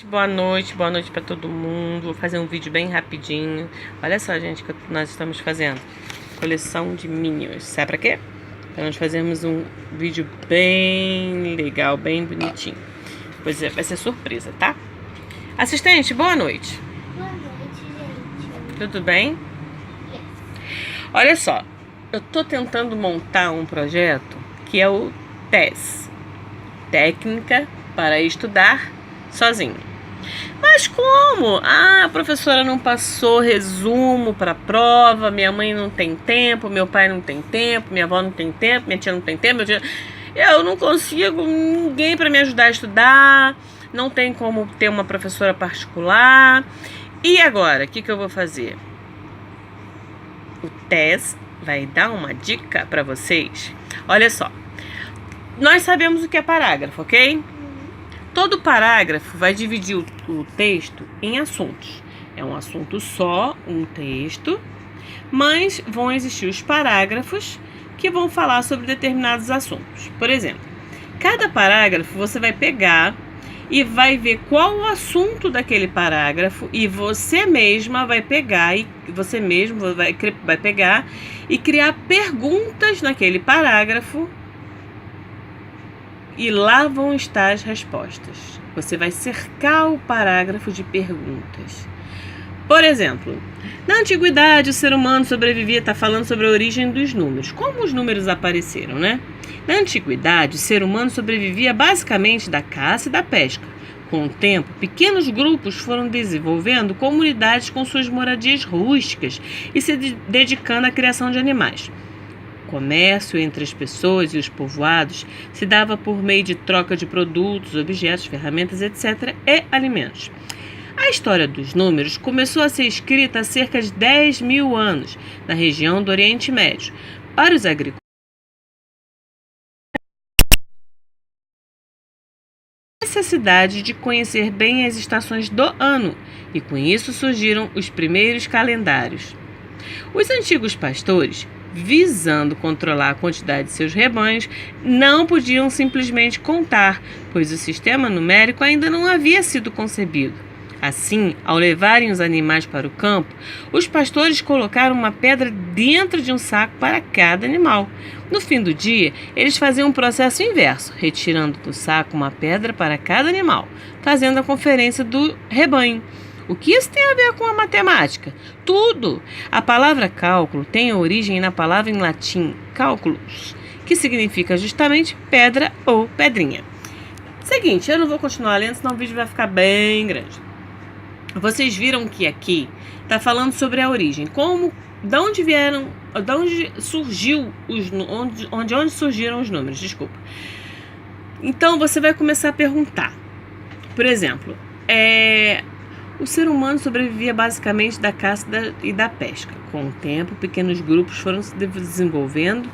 Boa noite para todo mundo. Vou fazer um vídeo bem rapidinho. Olha só, gente, que nós estamos fazendo coleção de Minions. Sabe pra quê? Para nós fazermos um vídeo bem legal, bem bonitinho. Pois é, vai ser surpresa, tá? Assistente, boa noite. Boa noite, gente. Tudo bem? Olha só, eu tô tentando montar um projeto que é o TES, Técnica para Estudar Sozinho. Mas como? A professora não passou resumo para a prova, minha mãe não tem tempo, meu pai não tem tempo, minha avó não tem tempo, minha tia não tem tempo, eu não consigo ninguém para me ajudar a estudar, não tem como ter uma professora particular. E agora, o que eu vou fazer? O TES vai dar uma dica para vocês. Olha só, nós sabemos o que é parágrafo, ok? Todo parágrafo vai dividir o texto em assuntos. É um assunto só, um texto, mas vão existir os parágrafos que vão falar sobre determinados assuntos. Por exemplo, cada parágrafo você vai pegar e vai ver qual o assunto daquele parágrafo e você mesma vai pegar e você mesmo vai pegar e criar perguntas naquele parágrafo. E lá vão estar as respostas. Você vai cercar o parágrafo de perguntas. Por exemplo, na antiguidade o ser humano sobrevivia, está falando sobre a origem dos números. Como os números apareceram, né? Na antiguidade o ser humano sobrevivia basicamente da caça e da pesca. Com o tempo, pequenos grupos foram desenvolvendo comunidades com suas moradias rústicas e se dedicando à criação de animais. O comércio entre as pessoas e os povoados se dava por meio de troca de produtos, objetos, ferramentas, etc. e alimentos. A história dos números começou a ser escrita há cerca de 10.000 anos, na região do Oriente Médio. Para os agricultores, a necessidade de conhecer bem as estações do ano, e com isso surgiram os primeiros calendários. Os antigos pastores, visando controlar a quantidade de seus rebanhos, não podiam simplesmente contar, pois o sistema numérico ainda não havia sido concebido. Assim, ao levarem os animais para o campo, os pastores colocaram uma pedra dentro de um saco para cada animal. No fim do dia, eles faziam um processo inverso, retirando do saco uma pedra para cada animal, fazendo a conferência do rebanho. O que isso tem a ver com a matemática? Tudo! A palavra cálculo tem origem na palavra em latim calculus, que significa justamente pedra ou pedrinha. Seguinte, eu não vou continuar lendo, senão o vídeo vai ficar bem grande. Vocês viram que aqui está falando sobre a origem, onde surgiram os números, desculpa. Então você vai começar a perguntar. Por exemplo, o ser humano sobrevivia basicamente da caça e da pesca. Com o tempo, pequenos grupos foram se desenvolvendo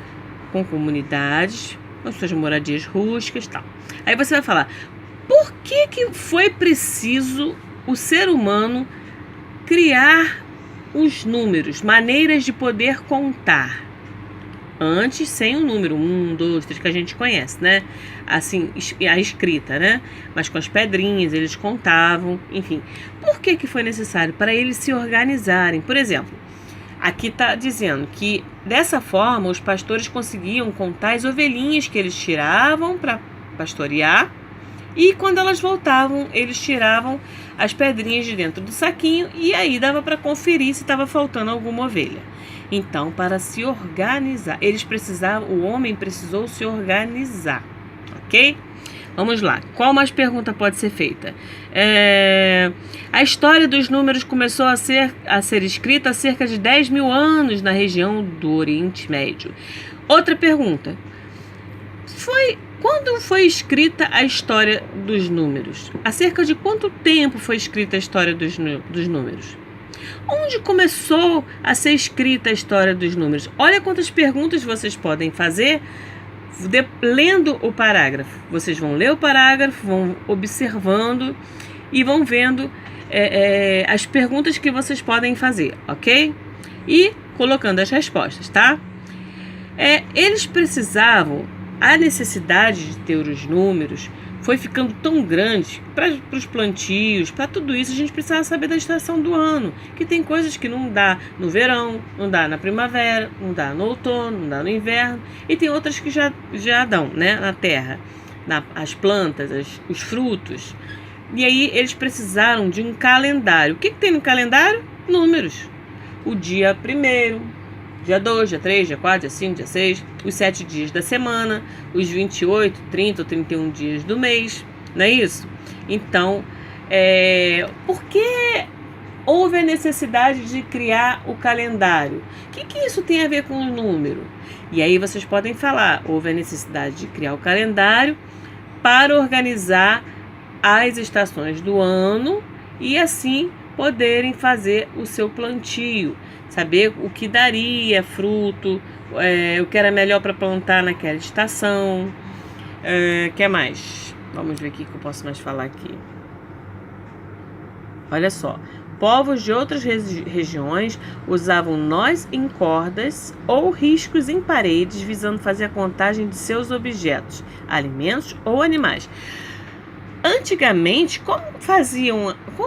com comunidades, com suas moradias rústicas e tal. Aí você vai falar, por que foi preciso o ser humano criar os números, maneiras de poder contar? Antes, sem o número 1, 2, 3 que a gente conhece, né? Assim, a escrita, né? Mas com as pedrinhas, eles contavam, enfim. Por que foi necessário? Para eles se organizarem. Por exemplo, aqui está dizendo que dessa forma os pastores conseguiam contar as ovelhinhas que eles tiravam para pastorear. E quando elas voltavam, eles tiravam as pedrinhas de dentro do saquinho e aí dava para conferir se estava faltando alguma ovelha. Então, para se organizar, o homem precisou se organizar, ok? Vamos lá, qual mais pergunta pode ser feita? A história dos números começou a ser escrita há cerca de 10.000 anos na região do Oriente Médio. Outra pergunta, quando foi escrita a história dos números? Há cerca de quanto tempo foi escrita a história dos números? Onde começou a ser escrita a história dos números? Olha quantas perguntas vocês podem fazer lendo o parágrafo. Vocês vão ler o parágrafo, vão observando e vão vendo as perguntas que vocês podem fazer, ok? E colocando as respostas, tá? Eles precisavam, a necessidade de ter os números foi ficando tão grande para os plantios, para tudo isso, a gente precisava saber da estação do ano, que tem coisas que não dá no verão, não dá na primavera, não dá no outono, não dá no inverno, e tem outras que já dão, né, na terra, as plantas, os frutos. E aí eles precisaram de um calendário. O que tem no calendário? Números. O dia 1º, dia 2, dia 3, dia 4, dia 5, dia 6, os 7 dias da semana, os 28, 30 ou 31 dias do mês, não é isso? Então, por que houve a necessidade de criar o calendário? O que isso tem a ver com o número? E aí vocês podem falar, houve a necessidade de criar o calendário para organizar as estações do ano e assim poderem fazer o seu plantio. Saber o que daria fruto, o que era melhor para plantar naquela estação. Que mais? Vamos ver o que eu posso mais falar aqui. Olha só. Povos de outras regiões usavam nós em cordas ou riscos em paredes visando fazer a contagem de seus objetos, alimentos ou animais. Antigamente, como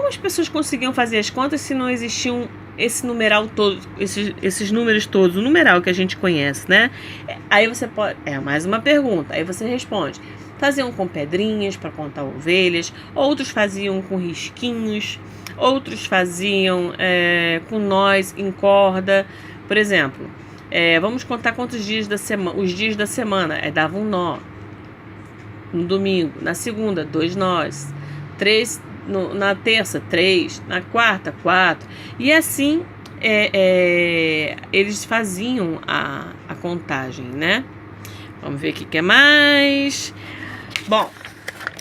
as pessoas conseguiam fazer as contas se não existiam esse numeral todo, esses números todos, o numeral que a gente conhece, né? Aí você pode, mais uma pergunta, aí você responde. Faziam com pedrinhas para contar ovelhas, outros faziam com risquinhos, outros faziam com nós em corda. Por exemplo, vamos contar quantos dias da semana, os dias da semana, dava um nó. No domingo, na segunda, 2 nós, 3 na terça, 3, na quarta, 4. E assim eles faziam a contagem, né? Vamos ver o que é mais. Bom,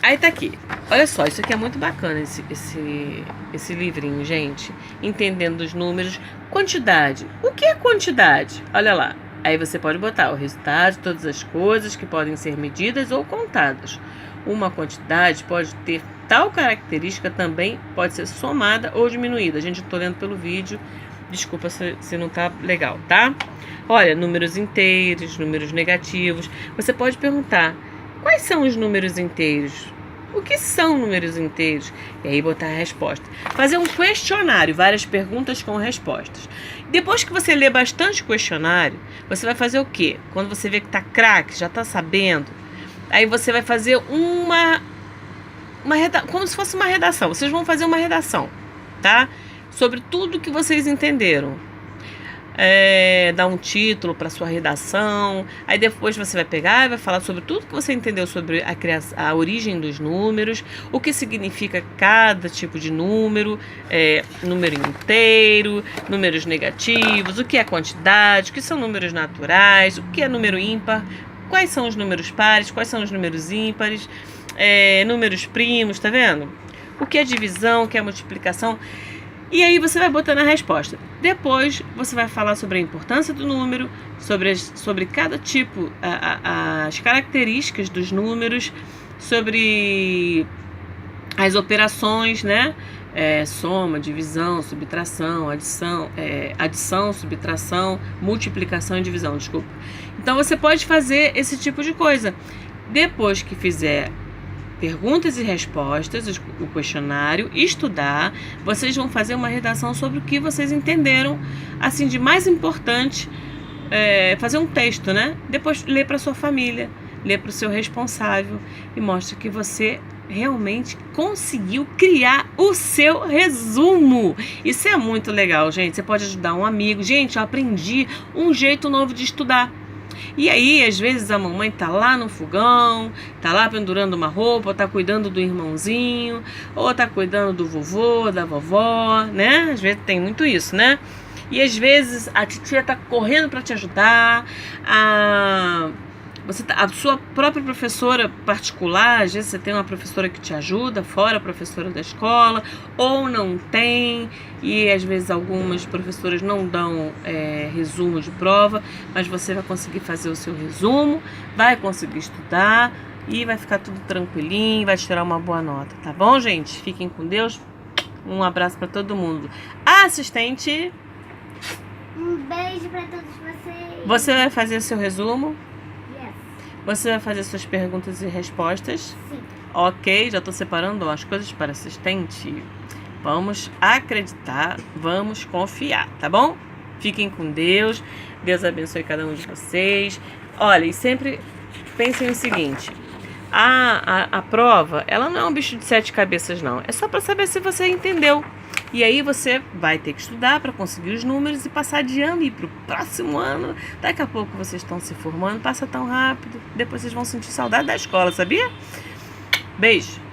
aí tá aqui. Olha só, isso aqui é muito bacana, esse livrinho, gente. Entendendo os números. Quantidade. O que é quantidade? Olha lá. Aí você pode botar o resultado de todas as coisas que podem ser medidas ou contadas. Uma quantidade pode ter tal característica, também pode ser somada ou diminuída. Gente, eu tô lendo pelo vídeo, desculpa se não tá legal, tá? Olha, números inteiros, números negativos. Você pode perguntar, quais são os números inteiros? O que são números inteiros? E aí botar a resposta. Fazer um questionário, várias perguntas com respostas. Depois que você lê bastante questionário, você vai fazer o quê? Quando você vê que tá craque, já tá sabendo, aí você vai fazer como se fosse uma redação. Vocês vão fazer uma redação, tá? Sobre tudo que vocês entenderam. Dar um título para sua redação. Aí depois você vai pegar e vai falar sobre tudo que você entendeu sobre a origem dos números, o que significa cada tipo de número, número inteiro, números negativos, o que é quantidade, o que são números naturais, o que é número ímpar, quais são os números pares, quais são os números ímpares, números primos, tá vendo? O que é divisão, o que é multiplicação. E aí você vai botando a resposta. Depois você vai falar sobre a importância do número, sobre cada tipo, as características dos números, sobre as operações, né? Soma, divisão, subtração, adição, subtração, multiplicação e divisão, desculpa. Então você pode fazer esse tipo de coisa. Depois que fizer perguntas e respostas, o questionário, estudar, vocês vão fazer uma redação sobre o que vocês entenderam, assim, de mais importante, fazer um texto, né? Depois ler para sua família, ler para o seu responsável e mostra que você realmente conseguiu criar o seu resumo. Isso é muito legal, gente. Você pode ajudar um amigo. Gente, eu aprendi um jeito novo de estudar. E aí, às vezes, a mamãe tá lá no fogão, tá lá pendurando uma roupa, tá cuidando do irmãozinho, ou tá cuidando do vovô, da vovó, né? Às vezes tem muito isso, né? E às vezes a titia tá correndo para te ajudar, a sua própria professora particular, às vezes você tem uma professora que te ajuda, fora a professora da escola, ou não tem, e às vezes algumas professoras não dão resumo de prova, mas você vai conseguir fazer o seu resumo, vai conseguir estudar e vai ficar tudo tranquilinho, vai tirar uma boa nota, tá bom, gente? Fiquem com Deus, um abraço para todo mundo. Assistente, um beijo para todos vocês. Você vai fazer seu resumo? Yes. Você vai fazer suas perguntas e respostas? Sim. Ok? Já tô separando as coisas para assistente. Vamos acreditar, vamos confiar, tá bom? Fiquem com Deus. Deus abençoe cada um de vocês. Olha, e sempre pensem o seguinte. A prova, ela não é um bicho de 7 cabeças, não. É só para saber se você entendeu. E aí você vai ter que estudar para conseguir os números e passar de ano e ir pro próximo ano. Daqui a pouco vocês estão se formando, passa tão rápido. Depois vocês vão sentir saudade da escola, sabia? Beijo!